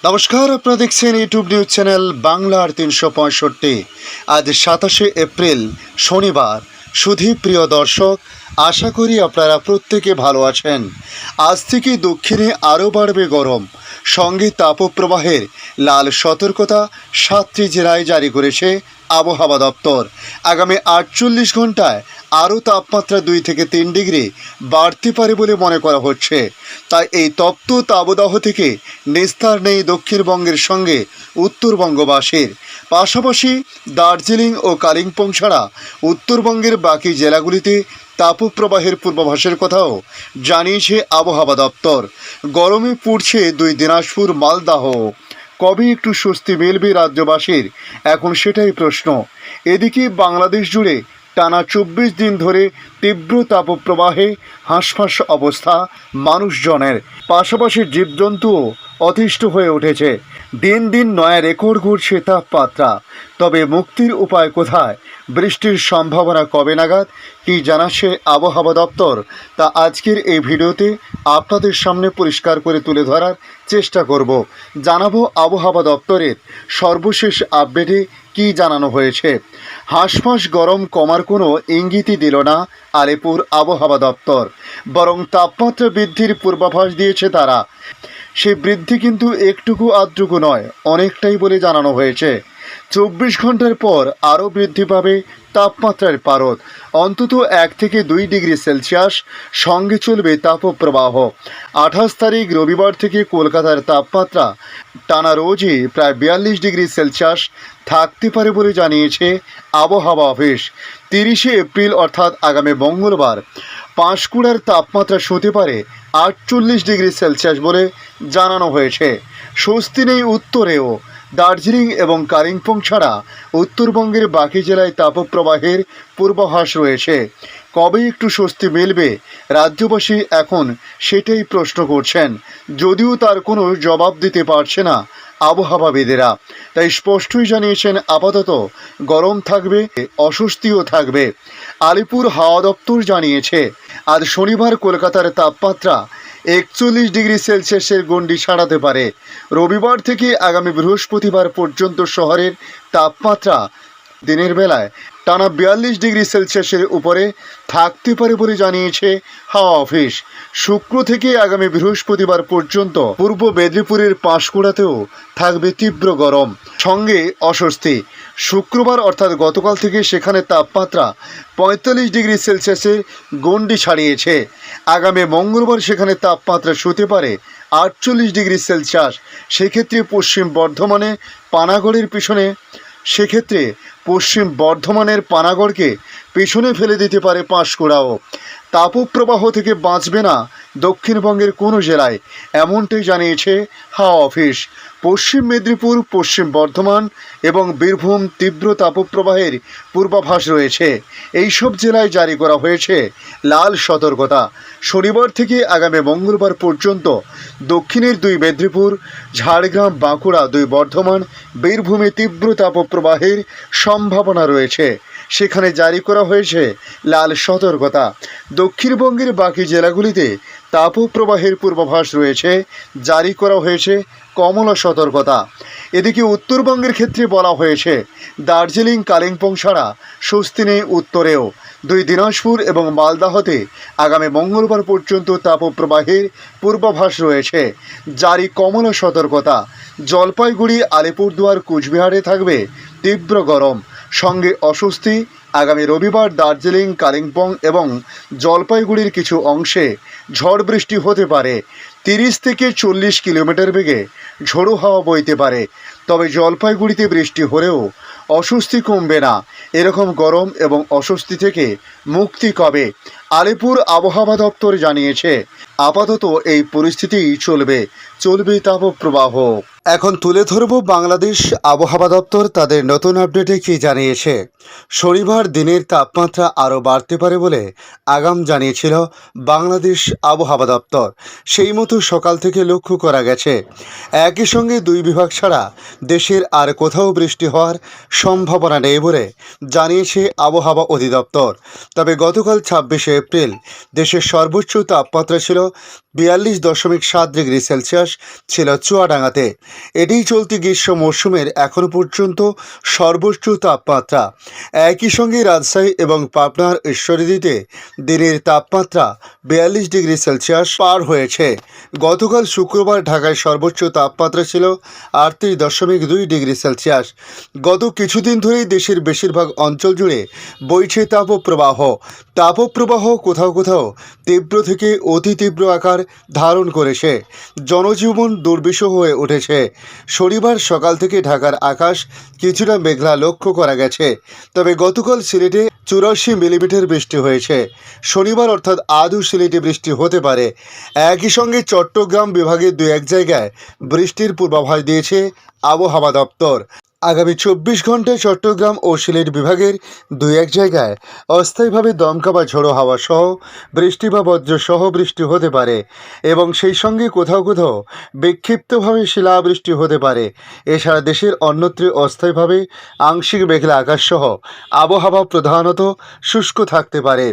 নমস্কার, আপনারা দেখছেন ইউটিউব নিউজ চ্যানেল বাংলার 365। আজ 27শে এপ্রিল শনিবার। সুধী প্রিয় দর্শক, আশা করি আপনারা প্রত্যেকে ভালো আছেন। আজ থেকে দক্ষিণে আরও বাড়বে গরম, সঙ্গে তাপপ্রবাহের লাল সতর্কতা 7টি জেলায় জারি করেছে আবহাওয়া দপ্তর। আগামী 48 ঘন্টায় আরও তাপমাত্রা 2 থেকে 3 ডিগ্রি বাড়তে পারে বলে মনে করা হচ্ছে। তাই এই তপ্ত তাপদাহ থেকে নিস্তার নেই দক্ষিণবঙ্গের সঙ্গে উত্তরবঙ্গবাসীর। পাশাপাশি দার্জিলিং ও কালিম্পং ছাড়া উত্তরবঙ্গের বাকি জেলাগুলিতে তাপপ্রবাহের পূর্বাভাসের কথাও জানিয়েছে আবহাওয়া দপ্তর। গরমে পুড়ছে 2 দিনাজপুর মালদাহ। কবে একটু স্বস্তি মিলবে রাজ্যবাসীর, এখন সেটাই প্রশ্ন। এদিকে বাংলাদেশ জুড়ে টানা 24 দিন ধরে তীব্র তাপপ্রবাহে হাঁসফাঁস অবস্থা মানুষজনের, পাশাপাশি জীবজন্তুও অতিষ্ঠ হয়ে উঠেছে। দিন দিন নয়া রেকর্ড গড়ছে তাপমাত্রা। তবে মুক্তির উপায় কোথায়? বৃষ্টির সম্ভাবনা কবে নাগাদ? কী জানাচ্ছে আবহাওয়া দপ্তর, তা আজকের এই ভিডিওতে আপনাদের সামনে পরিষ্কার করে তুলে ধরার চেষ্টা করব। জানাবো আবহাওয়া দপ্তরের সর্বশেষ আপডেটে কী জানানো হয়েছে। হাঁসফাঁস গরম কমার কোনো ইঙ্গিতই দিল না আলিপুর আবহাওয়া দপ্তর, বরং তাপমাত্রা বৃদ্ধির পূর্বাভাস দিয়েছে তারা। সে বৃদ্ধি কিন্তু একটুকু আধটুকু নয়, অনেকটাই বলে জানানো হয়েছে। 24 ঘন্টার পর আরও বৃদ্ধি পাবে তাপমাত্রার পারদ, অন্তত 1 থেকে 2 ডিগ্রি সেলসিয়াস। সঙ্গে চলবে তাপপ্রবাহ। 28 তারিখ রবিবার থেকে কলকাতার তাপমাত্রা টানা রোজই প্রায় 42 ডিগ্রি সেলসিয়াস থাকতে পারে বলে জানিয়েছে আবহাওয়া অফিস। 30শে এপ্রিল অর্থাৎ আগামী মঙ্গলবার পাঁশকুড়ার তাপমাত্রা হতে পারে 48 ডিগ্রি সেলসিয়াস বলে জানানো হয়েছে। স্বস্তি নেই উত্তরেও। দার্জিলিং এবং কালিম্পং ছাড়া উত্তরবঙ্গের বাকি জেলায় তাপপ্রবাহের পূর্বাভাস রয়েছে। কবে একটু স্বস্তি মিলবে রাজ্যবাসী এখন সেটাই প্রশ্ন করছেন, যদিও তার কোনো জবাব দিতে পারছে না আবহাওয়াবিদেরা। তাই স্পষ্টই জানিয়েছেন আপাতত গরম থাকবে, অস্বস্তিও থাকবে। আলিপুর হাওয়া দপ্তর জানিয়েছে আজ শনিবার কলকাতার তাপমাত্রা 41 ডিগ্রি সেলসিয়াসের গণ্ডি ছাড়াতে পারে। রবিবার থেকে আগামী বৃহস্পতিবার পর্যন্ত শহরের তাপমাত্রা দিনের বেলায় টানা 42 ডিগ্রি সেলসিয়াসের উপরে থাকতে পারে বলে জানিয়েছে হাওয়া অফিস। শুক্র থেকে আগামী বৃহস্পতিবার পর্যন্ত পূর্ব মেদিনীপুরের পাঁশকুড়াতেও থাকবে তীব্র গরম, সঙ্গে অস্বস্তি। শুক্রবার অর্থাৎ গতকাল থেকে সেখানে তাপমাত্রা 45 ডিগ্রি সেলসিয়াসের গণ্ডি ছাড়িয়েছে। আগামী মঙ্গলবার সেখানে তাপমাত্রা হতে পারে 48 ডিগ্রি সেলসিয়াস। সেক্ষেত্রে পশ্চিম বর্ধমানের পানাগড়কে পেছনে ফেলে দিতে পারে পাঁশকুড়াও। তাপপ্রবাহ থেকে বাঁচবে না দক্ষিণবঙ্গের কোনো জেলায়, এমনটাই জানিয়েছে হাওয়া অফিস। পশ্চিম মেদিনীপুর, পশ্চিম বর্ধমান এবং বীরভূম তীব্র তাপপ্রবাহের পূর্বাভাস রয়েছে। এইসব জেলায় জারি করা হয়েছে লাল সতর্কতা। শনিবার থেকে আগামী মঙ্গলবার পর্যন্ত দক্ষিণের 2 মেদিনীপুর, ঝাড়গ্রাম, বাঁকুড়া, 2 বর্ধমান, বীরভূমে তীব্র তাপপ্রবাহের সম্ভাবনা রয়েছে। সেখানে জারি করা হয়েছে লাল সতর্কতা। দক্ষিণবঙ্গের বাকি জেলাগুলিতে তাপপ্রবাহের পূর্বাভাস রয়েছে, জারি করা হয়েছে কমলা সতর্কতা। এদিকে উত্তরবঙ্গের ক্ষেত্রে বলা হয়েছে দার্জিলিং, কালিম্পং ছাড়া স্বস্তি নেই উত্তরেও। 2 দিনাজপুর এবং মালদাহতে আগামী মঙ্গলবার পর্যন্ত তাপপ্রবাহের পূর্বাভাস রয়েছে, জারি কমলা সতর্কতা। জলপাইগুড়ি, আলিপুরদুয়ার, কুচবিহারে থাকবে তীব্র গরম, সঙ্গে অস্বস্তি। আগামী রবিবার দার্জিলিং, কালিম্পং এবং জলপাইগুড়ির কিছু অংশে ঝড় বৃষ্টি হতে পারে। 30 থেকে 40 কিলোমিটার বেগে ঝোড়ো হাওয়া বইতে পারে। তবে জলপাইগুড়িতে বৃষ্টি হলেও অস্বস্তি কমবে না। এরকম গরম এবং অস্বস্তি থেকে মুক্তি কবে? আলিপুর আবহাওয়া দপ্তর জানিয়েছে আপাতত এই পরিস্থিতিই চলবে তাপপ্রবাহ। এখন তুলে ধরব বাংলাদেশ আবহাওয়া দপ্তর তাদের নতুন আপডেটে কী জানিয়েছে। শনিবার দিনের তাপমাত্রা আরও বাড়তে পারে বলে আগাম জানিয়েছিল বাংলাদেশ আবহাওয়া দপ্তর। সেই মতো সকাল থেকে লক্ষ্য করা গেছে। একই সঙ্গে 2 বিভাগ ছাড়া দেশের আর কোথাও বৃষ্টি হওয়ার সম্ভাবনা নেই বলে জানিয়েছে আবহাওয়া অধিদপ্তর। তবে গতকাল 26শে এপ্রিল দেশের সর্বোচ্চ তাপমাত্রা ছিল 42.7 ডিগ্রি সেলসিয়াস ছিল চুয়াডাঙ্গাতে। এটিই চলতি গ্রীষ্ম মৌসুমের এখনও পর্যন্ত সর্বোচ্চ তাপমাত্রা। একই সঙ্গে রাজশাহী এবং পাবনার ঈশ্বরদীতে দিনের তাপমাত্রা 42 ডিগ্রি সেলসিয়াস পার হয়েছে। গতকাল শুক্রবার ঢাকায় সর্বোচ্চ তাপমাত্রা ছিল 38.2 ডিগ্রি সেলসিয়াস। গত কিছুদিন ধরেই দেশের বেশিরভাগ অঞ্চল জুড়ে বইছে তাপপ্রবাহ কোথাও কোথাও তীব্র থেকে অতি তীব্র আকার ধারণ করেছে। জনজীবন দুর্বিষহ হয়ে উঠেছে। শনিবার সকাল থেকে ঢাকার আকাশ কিছুটা মেঘলা লক্ষ্য করা গেছে। তবে গতকাল সিলেটে 84 মিলিমিটার বৃষ্টি হয়েছে। শনিবার অর্থাৎ আদৌ সিলেটে বৃষ্টি হতে পারে। একই সঙ্গে চট্টগ্রাম বিভাগের 2-1 জায়গায় বৃষ্টির পূর্বাভাস দিয়েছে আবহাওয়া দপ্তর। আগামী 24 ঘন্টায় চট্টগ্রাম ও সিলেট বিভাগের 2-1 জায়গায় অস্থায়ীভাবে দমকা বা ঝোড়ো হাওয়া সহ বৃষ্টি বা বজ্র সহ বৃষ্টি হতে পারে এবং সেই সঙ্গে কোথাও কোথাও বিক্ষিপ্তভাবে শিলাবৃষ্টি হতে পারে। এছাড়া দেশের অন্যত্র অস্থায়ীভাবে আংশিক মেঘলা আকাশ সহ আবহাওয়া প্রধানত শুষ্ক থাকতে পারে।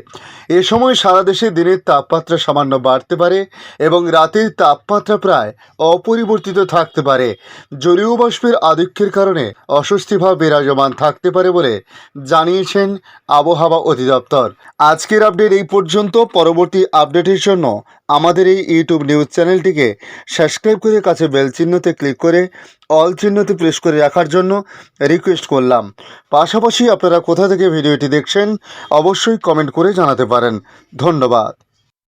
এ সময় সারা দেশে দিনের তাপমাত্রা সামান্য বাড়তে পারে এবং রাতের তাপমাত্রা প্রায় অপরিবর্তিত থাকতে পারে। জলীয় বাষ্পের আধিক্যের কারণে অস্বস্তিভাব বিরাজমান থাকতে পারে বলে জানিয়েছেন আবহাওয়া অধিদপ্তর। আজকের আপডেট এই পর্যন্ত। পরবর্তী আপডেটের জন্য আমাদের এই ইউটিউব নিউজ চ্যানেলটিকে সাবস্ক্রাইব করে কাছে বেল চিহ্নতে ক্লিক করে অল চিহ্নতে প্রেস করে রাখার জন্য রিকোয়েস্ট করলাম। পাশাপাশি আপনারা কোথা থেকে ভিডিওটি দেখছেন অবশ্যই কমেন্ট করে জানাতে পারেন। ধন্যবাদ।